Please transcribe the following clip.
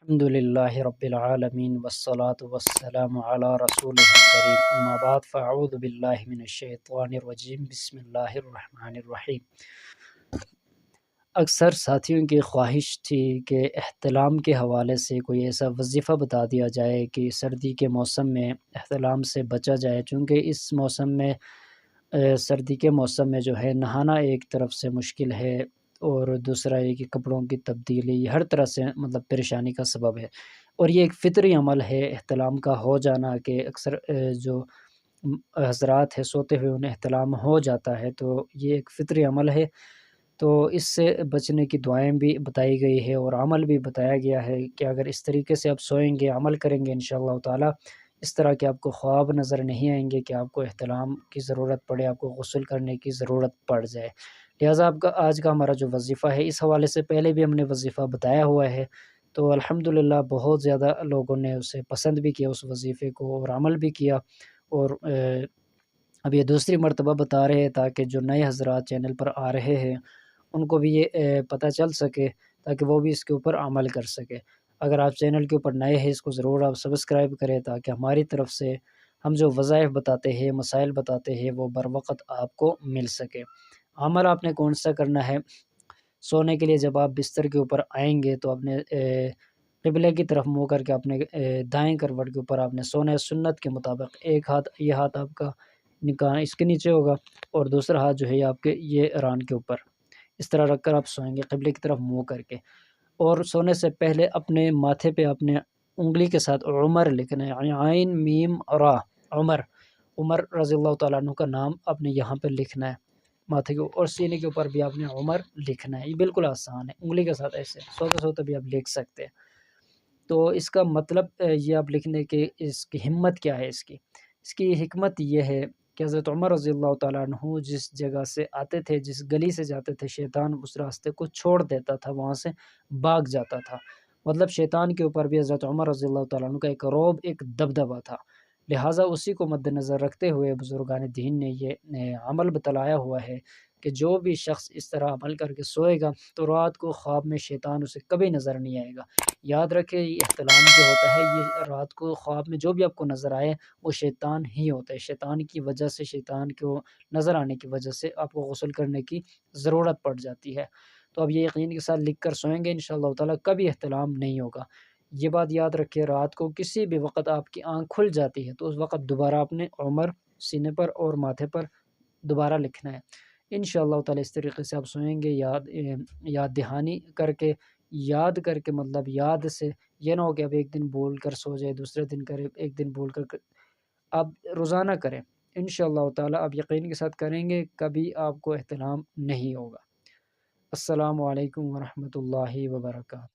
الحمد للہ رب العالمین والصلاة والسلام علی رسولہ الکریم اما بعد فاعوذ باللہ من الشیطان الرجیم بسم اللہ الرحمن الرحیم۔ اکثر ساتھیوں کی خواہش تھی کہ احتلام کے حوالے سے کوئی ایسا وظیفہ بتا دیا جائے کہ سردی کے موسم میں احتلام سے بچا جائے، چونکہ اس موسم میں سردی کے موسم میں جو ہے نہانا ایک طرف سے مشکل ہے، اور دوسرا یہ کہ کپڑوں کی تبدیلی ہر طرح سے مطلب پریشانی کا سبب ہے، اور یہ ایک فطری عمل ہے احتلام کا ہو جانا، کہ اکثر جو حضرات ہیں سوتے ہوئے انہیں احتلام ہو جاتا ہے، تو یہ ایک فطری عمل ہے۔ تو اس سے بچنے کی دعائیں بھی بتائی گئی ہے اور عمل بھی بتایا گیا ہے کہ اگر اس طریقے سے آپ سوئیں گے، عمل کریں گے انشاءاللہ تعالی، اس طرح کے آپ کو خواب نظر نہیں آئیں گے کہ آپ کو احتلام کی ضرورت پڑے، آپ کو غسل کرنے کی ضرورت پڑ جائے۔ لہٰذا آپ کا آج کا ہمارا جو وظیفہ ہے، اس حوالے سے پہلے بھی ہم نے وظیفہ بتایا ہوا ہے، تو الحمدللہ بہت زیادہ لوگوں نے اسے پسند بھی کیا، اس وظیفے کو، اور عمل بھی کیا، اور اب یہ دوسری مرتبہ بتا رہے ہیں تاکہ جو نئے حضرات چینل پر آ رہے ہیں ان کو بھی یہ پتہ چل سکے، تاکہ وہ بھی اس کے اوپر عمل کر سکے۔ اگر آپ چینل کے اوپر نئے ہیں، اس کو ضرور آپ سبسکرائب کریں، تاکہ ہماری طرف سے ہم جو وظائف بتاتے ہیں، مسائل بتاتے ہیں، وہ بر وقت آپ کو مل سکے۔ عمل آپ نے کون سا کرنا ہے؟ سونے کے لیے جب آپ بستر کے اوپر آئیں گے تو اپنے قبلے کی طرف منہ کر کے اپنے دائیں کروٹ کے اوپر آپ نے سونا ہے، سنت کے مطابق۔ ایک ہاتھ، یہ ہاتھ آپ کا نکاح اس کے نیچے ہوگا، اور دوسرا ہاتھ جو ہے آپ کے یہ ران کے اوپر، اس طرح رکھ کر آپ سوئیں گے قبلے کی طرف منہ کر کے۔ اور سونے سے پہلے اپنے ماتھے پہ اپنے انگلی کے ساتھ عمر لکھنا ہے، یعنی عین میم را، عمر، عمر رضی اللہ تعالیٰ عنہ کا نام آپ نے یہاں پہ لکھنا ہے ماتھے کے، اور سینے کے اوپر بھی آپ نے عمر لکھنا ہے۔ یہ بالکل آسان ہے، انگلی کے ساتھ ایسے سوتے سوتے بھی آپ لکھ سکتے ہیں۔ تو اس کا مطلب یہ آپ لکھنے کے اس کی ہمت کیا ہے، اس کی حکمت یہ ہے کہ حضرت عمر رضی اللہ تعالیٰ عنہ جس جگہ سے آتے تھے، جس گلی سے جاتے تھے، شیطان اس راستے کو چھوڑ دیتا تھا، وہاں سے بھاگ جاتا تھا۔ مطلب شیطان کے اوپر بھی حضرت عمر رضی اللہ تعالیٰ عنہ کا ایک رعب، ایک دبدبہ تھا۔ لہٰذا اسی کو مد نظر رکھتے ہوئے بزرگان دین نے یہ عمل بتلایا ہوا ہے کہ جو بھی شخص اس طرح عمل کر کے سوئے گا تو رات کو خواب میں شیطان اسے کبھی نظر نہیں آئے گا۔ یاد رکھے، یہ احتلام جو ہوتا ہے، یہ رات کو خواب میں جو بھی آپ کو نظر آئے وہ شیطان ہی ہوتا ہے۔ شیطان کی وجہ سے، شیطان کو نظر آنے کی وجہ سے آپ کو غسل کرنے کی ضرورت پڑ جاتی ہے۔ تو اب یہ یقین کے ساتھ لکھ کر سوئیں گے انشاءاللہ تعالیٰ، کبھی احتلام نہیں ہوگا۔ یہ بات یاد رکھیں، رات کو کسی بھی وقت آپ کی آنکھ کھل جاتی ہے تو اس وقت دوبارہ آپ نے عمر سینے پر اور ماتھے پر دوبارہ لکھنا ہے انشاءاللہ تعالیٰ۔ اس طریقے سے آپ سوئیں گے، یاد دہانی کر کے، یاد کر کے، مطلب یاد سے، یہ نہ ہو کہ اب ایک دن بول کر سو جائے، دوسرے دن کرے، ایک دن بول کر آپ روزانہ کریں انشاءاللہ تعالیٰ۔ آپ یقین کے ساتھ کریں گے، کبھی آپ کو احتلام نہیں ہوگا۔ السلام علیکم ورحمۃ اللہ وبرکاتہ۔